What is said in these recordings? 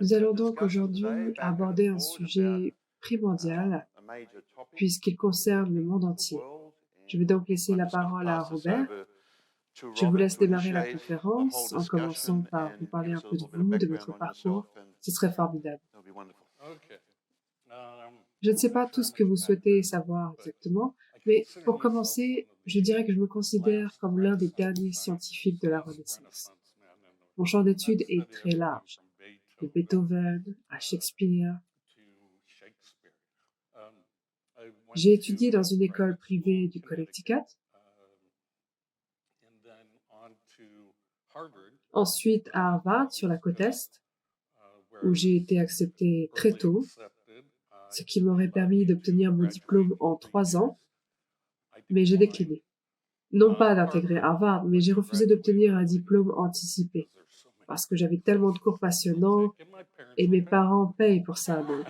Nous allons donc aujourd'hui aborder un sujet primordial puisqu'il concerne le monde entier. Je vais donc laisser la parole à Robert. Je vous laisse démarrer la conférence en commençant par vous parler un peu de vous, de votre parcours. Ce serait formidable. Je ne sais pas tout ce que vous souhaitez savoir exactement, mais pour commencer, je dirais que je me considère comme l'un des derniers scientifiques de la Renaissance. Mon champ d'études est très large, de Beethoven à Shakespeare. J'ai étudié dans une école privée du Connecticut. Ensuite à Harvard, sur la côte Est, où j'ai été accepté très tôt, ce qui m'aurait permis d'obtenir mon diplôme en 3 ans, mais j'ai décliné. Non pas d'intégrer Harvard, mais j'ai refusé d'obtenir un diplôme anticipé, parce que j'avais tellement de cours passionnants, et mes parents payent pour ça, donc.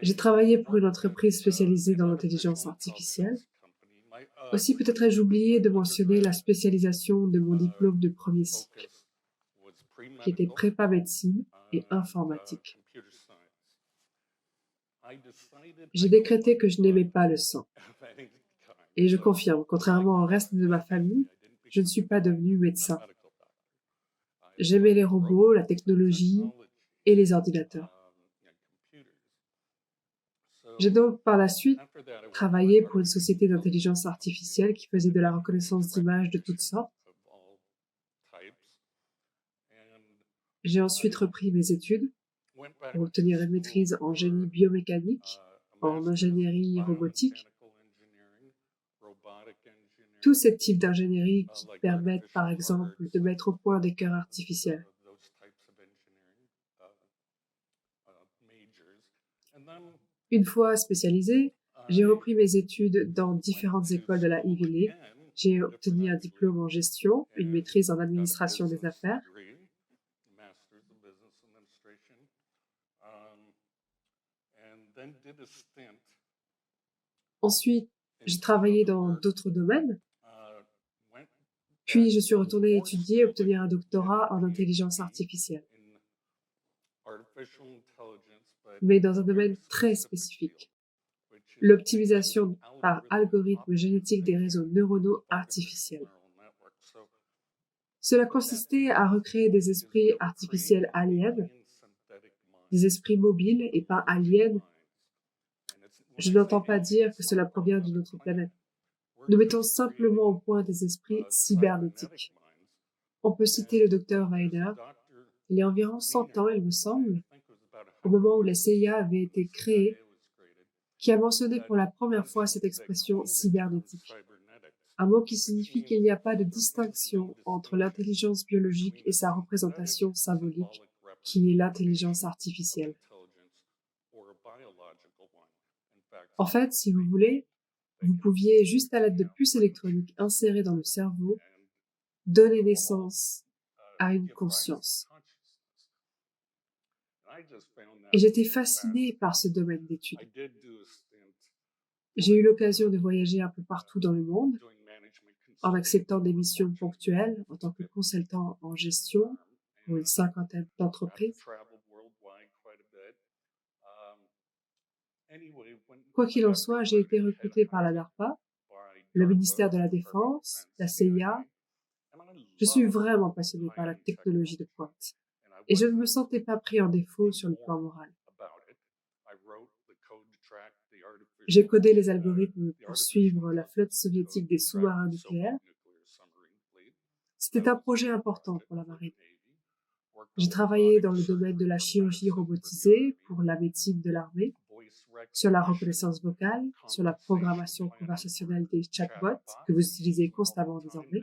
J'ai travaillé pour une entreprise spécialisée dans l'intelligence artificielle. Aussi, peut-être ai-je oublié de mentionner la spécialisation de mon diplôme de premier cycle, qui était prépa médecine et informatique. J'ai décrété que je n'aimais pas le sang. Et je confirme, contrairement au reste de ma famille, je ne suis pas devenu médecin. J'aimais les robots, la technologie et les ordinateurs. J'ai donc par la suite travaillé pour une société d'intelligence artificielle qui faisait de la reconnaissance d'images de toutes sortes. J'ai ensuite repris mes études pour obtenir une maîtrise en génie biomécanique, en ingénierie robotique. Tous ces types d'ingénierie qui permettent par exemple de mettre au point des cœurs artificiels. Une fois spécialisée, j'ai repris mes études dans différentes écoles de la Ivy League. J'ai obtenu un diplôme en gestion, une maîtrise en administration des affaires. Ensuite, j'ai travaillé dans d'autres domaines. Puis, je suis retournée étudier et obtenir un doctorat en intelligence artificielle, mais dans un domaine très spécifique, l'optimisation par algorithme génétique des réseaux neuronaux artificiels. Cela consistait à recréer des esprits artificiels aliens, des esprits mobiles et pas aliens. Je n'entends pas dire que cela provient d'une autre planète. Nous mettons simplement au point des esprits cybernétiques. On peut citer le docteur Weiner. Il y a environ 100 ans, il me semble, au moment où la CIA avait été créée, qui a mentionné pour la première fois cette expression cybernétique. Un mot qui signifie qu'il n'y a pas de distinction entre l'intelligence biologique et sa représentation symbolique, qui est l'intelligence artificielle. En fait, si vous voulez, vous pouviez, juste à l'aide de puces électroniques insérées dans le cerveau, donner naissance à une conscience. Et j'étais fascinée par ce domaine d'études. J'ai eu l'occasion de voyager un peu partout dans le monde, en acceptant des missions ponctuelles en tant que consultant en gestion pour une 50aine d'entreprises. Quoi qu'il en soit, j'ai été recrutée par la DARPA, le ministère de la Défense, la CIA. Je suis vraiment passionnée par la technologie de pointe et je ne me sentais pas pris en défaut sur le plan moral. J'ai codé les algorithmes pour suivre la flotte soviétique des sous-marins nucléaires. C'était un projet important pour la marine. J'ai travaillé dans le domaine de la chirurgie robotisée pour la médecine de l'armée, sur la reconnaissance vocale, sur la programmation conversationnelle des chatbots que vous utilisez constamment désormais,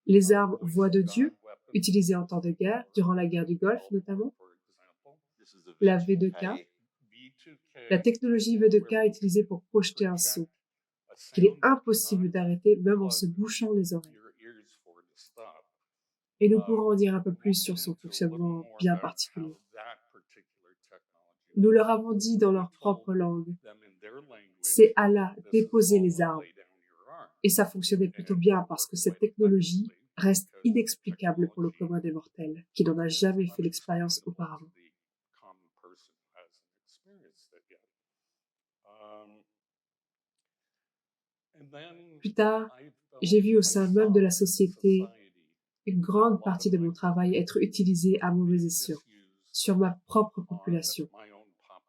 les armes voix de Dieu, utilisées en temps de guerre, durant la guerre du Golfe notamment, la V2K, la technologie V2K utilisée pour projeter un son, qu'il est impossible d'arrêter même en se bouchant les oreilles. Et nous pourrons en dire un peu plus sur son fonctionnement bien particulier. Nous leur avons dit dans leur propre langue, c'est Allah, déposez les armes. Et ça fonctionnait plutôt bien parce que cette technologie reste inexplicable pour le commun des mortels, qui n'en a jamais fait l'expérience auparavant. Plus tard, j'ai vu au sein même de la société une grande partie de mon travail être utilisée à mauvais escient, sur ma propre population.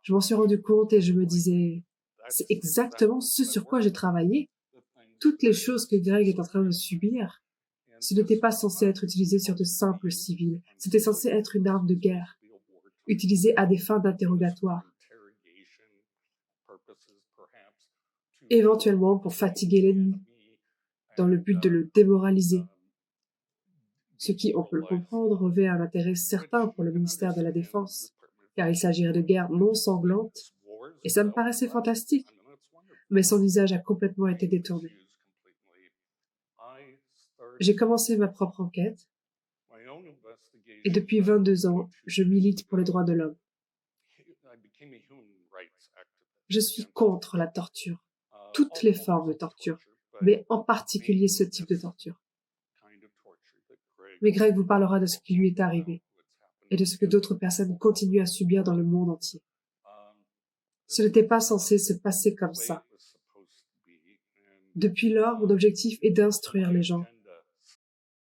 Je m'en suis rendu compte et je me disais, c'est exactement ce sur quoi j'ai travaillé. Toutes les choses que Greg est en train de subir, ce n'était pas censé être utilisé sur de simples civils. C'était censé être une arme de guerre, utilisée à des fins d'interrogatoire, éventuellement pour fatiguer l'ennemi, dans le but de le démoraliser, ce qui, on peut le comprendre, revêt un intérêt certain pour le ministère de la Défense, car il s'agirait de guerres non sanglantes, et ça me paraissait fantastique, mais son usage a complètement été détourné. J'ai commencé ma propre enquête, et depuis 22 ans, je milite pour les droits de l'homme. Je suis contre la torture, toutes les formes de torture, mais en particulier ce type de torture. Mais Greg vous parlera de ce qui lui est arrivé et de ce que d'autres personnes continuent à subir dans le monde entier. Ce n'était pas censé se passer comme ça. Depuis lors, mon objectif est d'instruire les gens